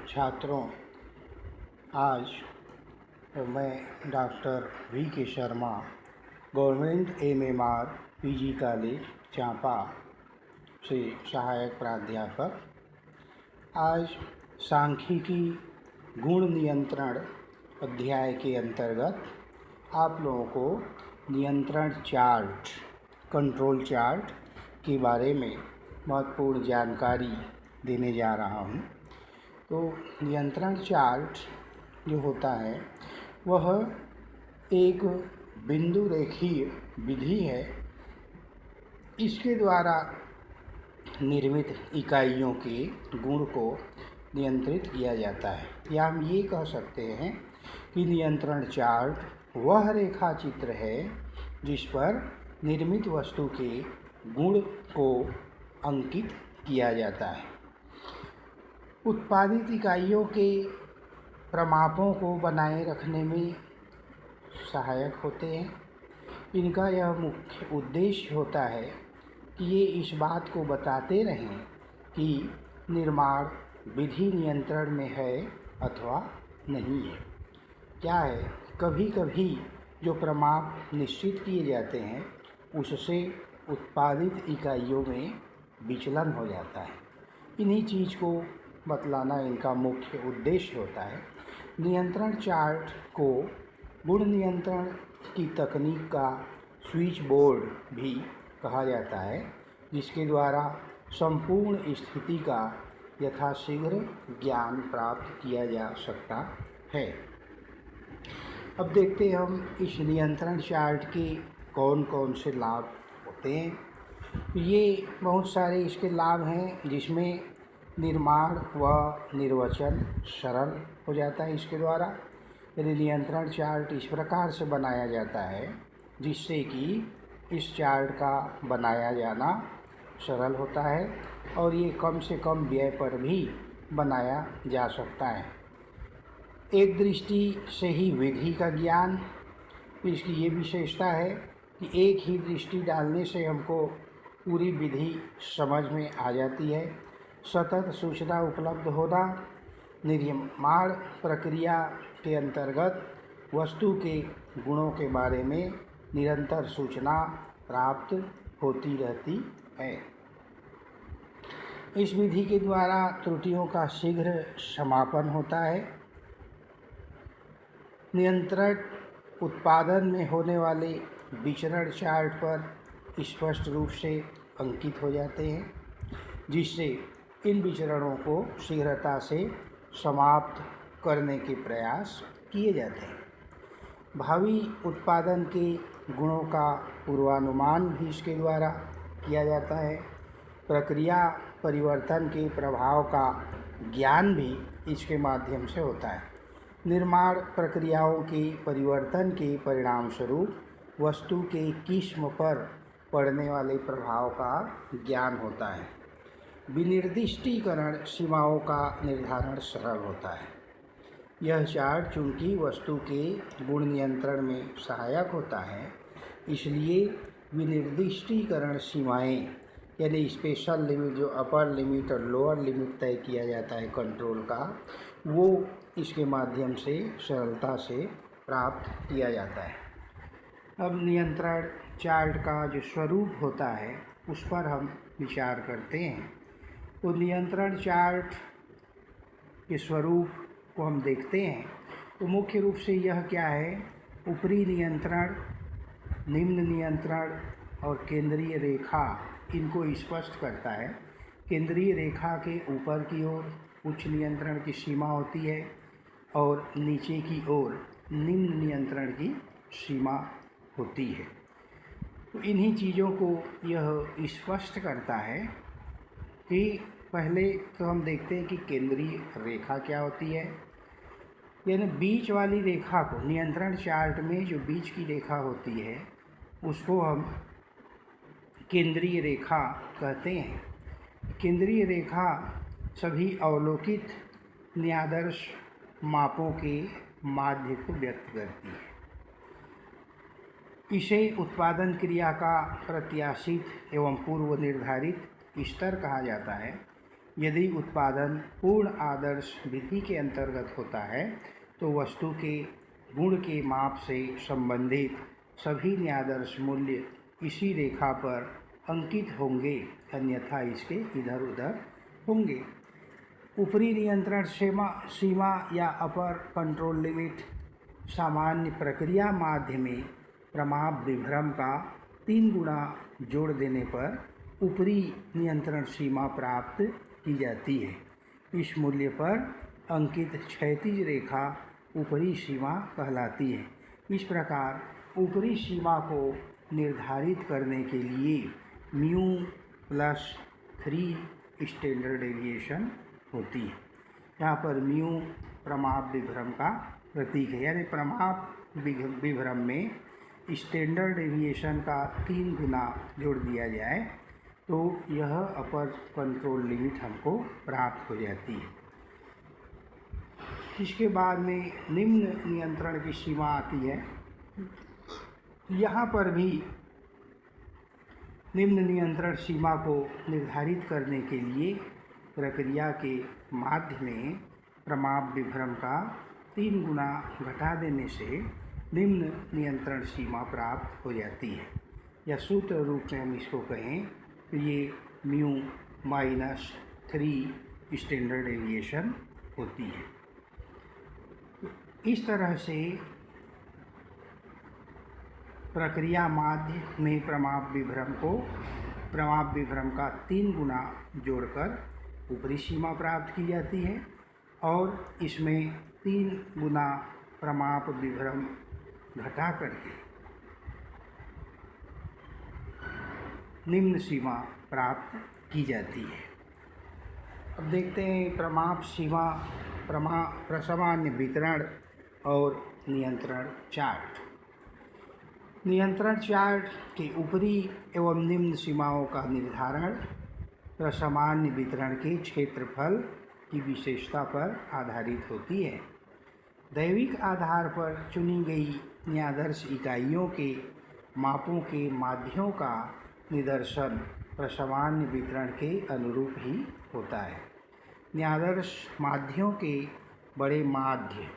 छात्रों, आज मैं डॉक्टर वी के Sharma, government MMR PG college Champa से सहायक प्राध्यापक, आज सांख्यिकी गुण नियंत्रण अध्याय के अंतर्गत आप लोगों को नियंत्रण चार्ट, कंट्रोल चार्ट के बारे में महत्वपूर्ण जानकारी देने जा रहा हूँ। तो नियंत्रण चार्ट जो होता है वह एक बिंदु रेखीय विधि है। इसके द्वारा निर्मित इकाइयों के गुण को नियंत्रित किया जाता है, या हम ये कह सकते हैं कि नियंत्रण चार्ट वह रेखा चित्र है जिस पर निर्मित वस्तु के गुण को अंकित किया जाता है। उत्पादित इकाइयों के प्रमापों को बनाए रखने में सहायक होते हैं। इनका यह मुख्य उद्देश्य होता है कि ये इस बात को बताते रहें कि निर्माण विधि नियंत्रण में है अथवा नहीं है। क्या है, कभी कभी जो प्रमाप निश्चित किए जाते हैं उससे उत्पादित इकाइयों में विचलन हो जाता है। इन्हीं चीज़ को बतलाना इनका मुख्य उद्देश्य होता है। नियंत्रण चार्ट को गुण नियंत्रण की तकनीक का स्विच बोर्ड भी कहा जाता है, जिसके द्वारा संपूर्ण स्थिति का यथाशीघ्र ज्ञान प्राप्त किया जा सकता है। अब देखते हैं हम इस नियंत्रण चार्ट के कौन कौन से लाभ होते हैं। ये बहुत सारे इसके लाभ हैं, जिसमें निर्माण व निर्वचन सरल हो जाता है इसके द्वारा। यदि नियंत्रण चार्ट इस प्रकार से बनाया जाता है जिससे कि इस चार्ट का बनाया जाना सरल होता है और ये कम से कम व्यय पर भी बनाया जा सकता है। एक दृष्टि से ही विधि का ज्ञान, इसकी ये विशेषता है कि एक ही दृष्टि डालने से हमको पूरी विधि समझ में आ जाती है। सतत सूचना उपलब्ध होना, निर्माण प्रक्रिया के अंतर्गत वस्तु के गुणों के बारे में निरंतर सूचना प्राप्त होती रहती है। इस विधि के द्वारा त्रुटियों का शीघ्र समापन होता है। नियंत्रण उत्पादन में होने वाले विचरण चार्ट पर स्पष्ट रूप से अंकित हो जाते हैं, जिससे इन विचरणों को शीघ्रता से समाप्त करने के प्रयास किए जाते हैं। भावी उत्पादन के गुणों का पूर्वानुमान भी इसके द्वारा किया जाता है। प्रक्रिया परिवर्तन के प्रभाव का ज्ञान भी इसके माध्यम से होता है। निर्माण प्रक्रियाओं के परिवर्तन के परिणाम स्वरूप वस्तु के किस्म पर पड़ने वाले प्रभाव का ज्ञान होता है। विनिर्दिष्टीकरण सीमाओं का निर्धारण सरल होता है। यह चार्ट चूंकि वस्तु के गुण नियंत्रण में सहायक होता है, इसलिए विनिर्दिष्टीकरण सीमाएं यानी स्पेशल लिमिट, जो अपर लिमिट और लोअर लिमिट तय किया जाता है कंट्रोल का, वो इसके माध्यम से सरलता से प्राप्त किया जाता है। अब नियंत्रण चार्ट का जो स्वरूप होता है उस पर हम विचार करते हैं। तो नियंत्रण चार्ट के स्वरूप को हम देखते हैं तो मुख्य रूप से यह क्या है, ऊपरी नियंत्रण, निम्न नियंत्रण और केंद्रीय रेखा, इनको स्पष्ट करता है। केंद्रीय रेखा के ऊपर की ओर उच्च नियंत्रण की सीमा होती है और नीचे की ओर निम्न नियंत्रण की सीमा होती है। तो इन्हीं चीज़ों को यह स्पष्ट करता है कि पहले तो हम देखते हैं कि केंद्रीय रेखा क्या होती है। यानी बीच वाली रेखा को, नियंत्रण चार्ट में जो बीच की रेखा होती है उसको हम केंद्रीय रेखा कहते हैं। केंद्रीय रेखा सभी अवलोकित न्यायादर्श मापों के माध्य को व्यक्त करती है। इसे उत्पादन क्रिया का प्रत्याशित एवं पूर्व निर्धारित स्तर कहा जाता है। यदि उत्पादन पूर्ण आदर्श विधि के अंतर्गत होता है तो वस्तु के गुण के माप से संबंधित सभी न्यायादर्श मूल्य इसी रेखा पर अंकित होंगे, अन्यथा इसके इधर उधर होंगे। ऊपरी नियंत्रण सीमा या अपर कंट्रोल लिमिट सामान्य प्रक्रिया माध्य में प्रमाप विभ्रम का 3 गुना जोड़ देने पर ऊपरी नियंत्रण सीमा प्राप्त की जाती है। इस मूल्य पर अंकित क्षैतिज रेखा ऊपरी सीमा कहलाती है। इस प्रकार ऊपरी सीमा को निर्धारित करने के लिए म्यू प्लस 3 स्टैंडर्ड डेविएशन होती है। यहाँ पर म्यू प्रमाप विभ्रम का प्रतीक है, यानी प्रमाप विभ्रम में स्टैंडर्ड डेविएशन का 3 गुना जोड़ दिया जाए तो यह अपर कंट्रोल लिमिट हमको प्राप्त हो जाती है। इसके बाद में निम्न नियंत्रण की सीमा आती है। यहाँ पर भी निम्न नियंत्रण सीमा को निर्धारित करने के लिए प्रक्रिया के माध्य में प्रमाप विभ्रम का 3 गुना घटा देने से निम्न नियंत्रण सीमा प्राप्त हो जाती है। या सूत्र रूप में हम इसको कहें तो ये म्यू माइनस 3 स्टैंडर्ड डेविएशन होती है। इस तरह से प्रक्रिया माध्य में प्रमाप विभ्रम का 3 गुना जोड़कर ऊपरी सीमा प्राप्त की जाती है और इसमें 3 गुना प्रमाप विभ्रम घटा करके निम्न सीमा प्राप्त की जाती है। अब देखते हैं प्रमाप सीमा प्रसामान्य वितरण और नियंत्रण चार्ट। नियंत्रण चार्ट के ऊपरी एवं निम्न सीमाओं का निर्धारण प्रसामान्य वितरण के क्षेत्रफल की विशेषता पर आधारित होती है। दैविक आधार पर चुनी गई न्यायादर्श इकाइयों के मापों के माध्यों का निदर्शन प्रसामान्य वितरण के अनुरूप ही होता है। न्यायादर्श माध्यों के बड़े माध्य,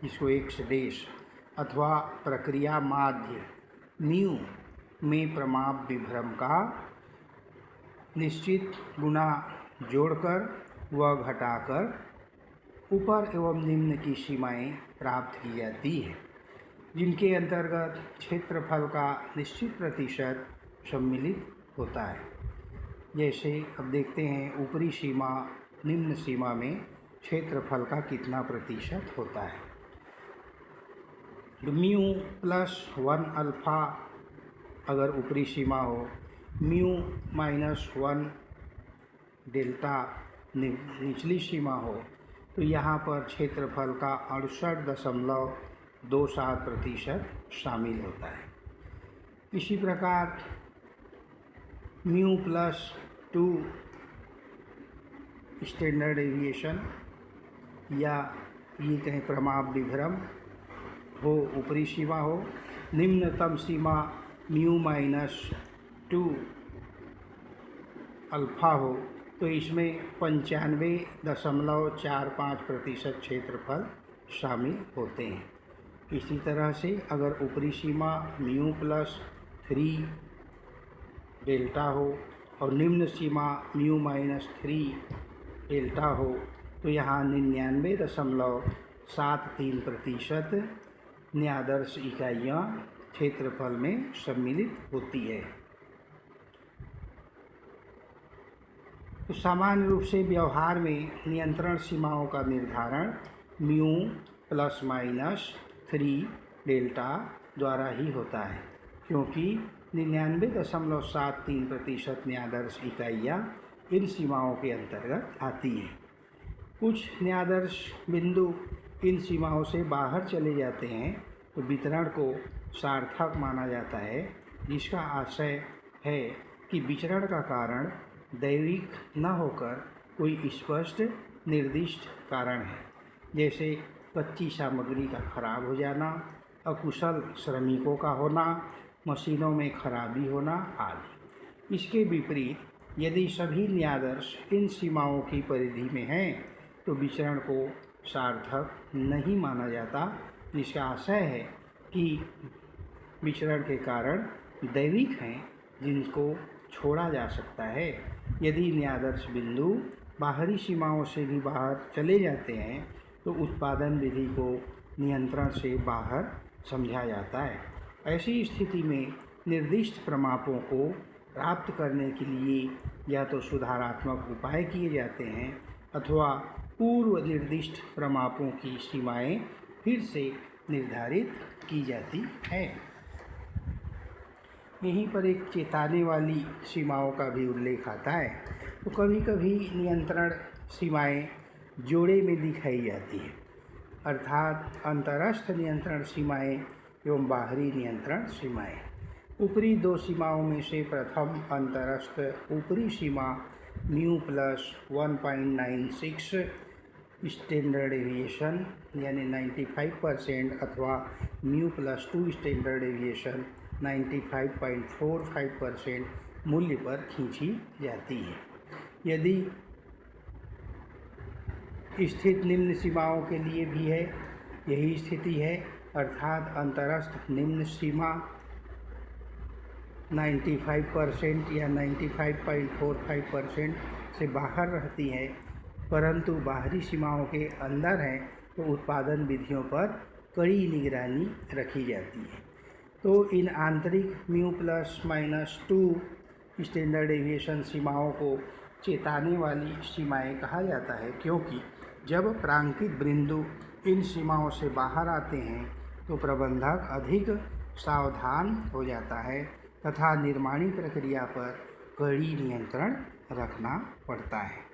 जिसको एक्स देश अथवा प्रक्रिया माध्य म्यू में प्रमाप विभ्रम का निश्चित गुना जोड़कर व घटाकर ऊपर एवं निम्न की सीमाएं प्राप्त की जाती है, जिनके अंतर्गत क्षेत्रफल का निश्चित प्रतिशत सम्मिलित होता है। जैसे अब देखते हैं ऊपरी सीमा निम्न सीमा में क्षेत्रफल का कितना प्रतिशत होता है। म्यू प्लस 1 अल्फ़ा अगर ऊपरी सीमा हो, म्यू माइनस 1 डेल्टा निचली सीमा हो, तो यहाँ पर क्षेत्रफल का 68.27% शामिल होता है। इसी प्रकार म्यू प्लस 2 स्टैंडर्ड डेविएशन या ये कहें प्रमाप विभ्रम हो, ऊपरी सीमा हो, निम्नतम सीमा म्यू माइनस 2 अल्फ़ा हो, तो इसमें 95.45% क्षेत्रफल शामिल होते हैं। इसी तरह से अगर ऊपरी सीमा म्यू प्लस 3 डेल्टा हो और निम्न सीमा म्यू माइनस 3 डेल्टा हो, तो यहाँ 99.73% न्यायादर्श इकाइयाँ क्षेत्रफल में सम्मिलित होती है। तो सामान्य रूप से व्यवहार में नियंत्रण सीमाओं का निर्धारण म्यू प्लस माइनस 3 डेल्टा द्वारा ही होता है, क्योंकि 99.73% न्यायादर्श इकाइयाँ इन सीमाओं के अंतर्गत आती हैं। कुछ न्यायादर्श बिंदु इन सीमाओं से बाहर चले जाते हैं तो वितरण को सार्थक माना जाता है, जिसका आशय है कि विचरण का कारण दैविक न होकर कोई स्पष्ट निर्दिष्ट कारण है, जैसे कच्ची सामग्री का खराब हो जाना, अकुशल श्रमिकों का होना, मशीनों में खराबी होना आदि। इसके विपरीत यदि सभी न्यायादर्श इन सीमाओं की परिधि में हैं तो विचरण को सार्थक नहीं माना जाता, जिसका आशय है कि विचरण के कारण दैविक हैं जिनको छोड़ा जा सकता है। यदि न्यायादर्श बिंदु बाहरी सीमाओं से भी बाहर चले जाते हैं तो उत्पादन विधि को नियंत्रण से बाहर समझा जाता है। ऐसी स्थिति में निर्दिष्ट प्रमापों को प्राप्त करने के लिए या तो सुधारात्मक उपाय किए जाते हैं अथवा पूर्व निर्दिष्ट प्रमापों की सीमाएं फिर से निर्धारित की जाती है। यहीं पर एक चेताने वाली सीमाओं का भी उल्लेख आता है। तो कभी कभी नियंत्रण सीमाएं जोड़े में दिखाई जाती हैं, अर्थात अंतरस्थ नियंत्रण सीमाएं एवं बाहरी नियंत्रण सीमाएं। ऊपरी दो सीमाओं में से प्रथम अंतरस्थ ऊपरी सीमा म्यू प्लस 1.96 स्टैंडर्ड डेविएशन यानी 95% अथवा म्यू प्लस 2 स्टैंडर्ड डेविएशन 95.45% मूल्य पर खींची जाती है। यदि स्थित निम्न सीमाओं के लिए भी है, यही स्थिति है, अर्थात अंतरस्थ निम्न सीमा 95% या 95.45% से बाहर रहती है परंतु बाहरी सीमाओं के अंदर है तो उत्पादन विधियों पर कड़ी निगरानी रखी जाती है। तो इन आंतरिक mu plus minus 2 standard deviation सीमाओं को चेताने वाली सीमाएं कहा जाता है, क्योंकि जब प्रांकित बिंदु इन सीमाओं से बाहर आते हैं तो प्रबंधक अधिक सावधान हो जाता है तथा निर्माणी प्रक्रिया पर कड़ी नियंत्रण रखना पड़ता है।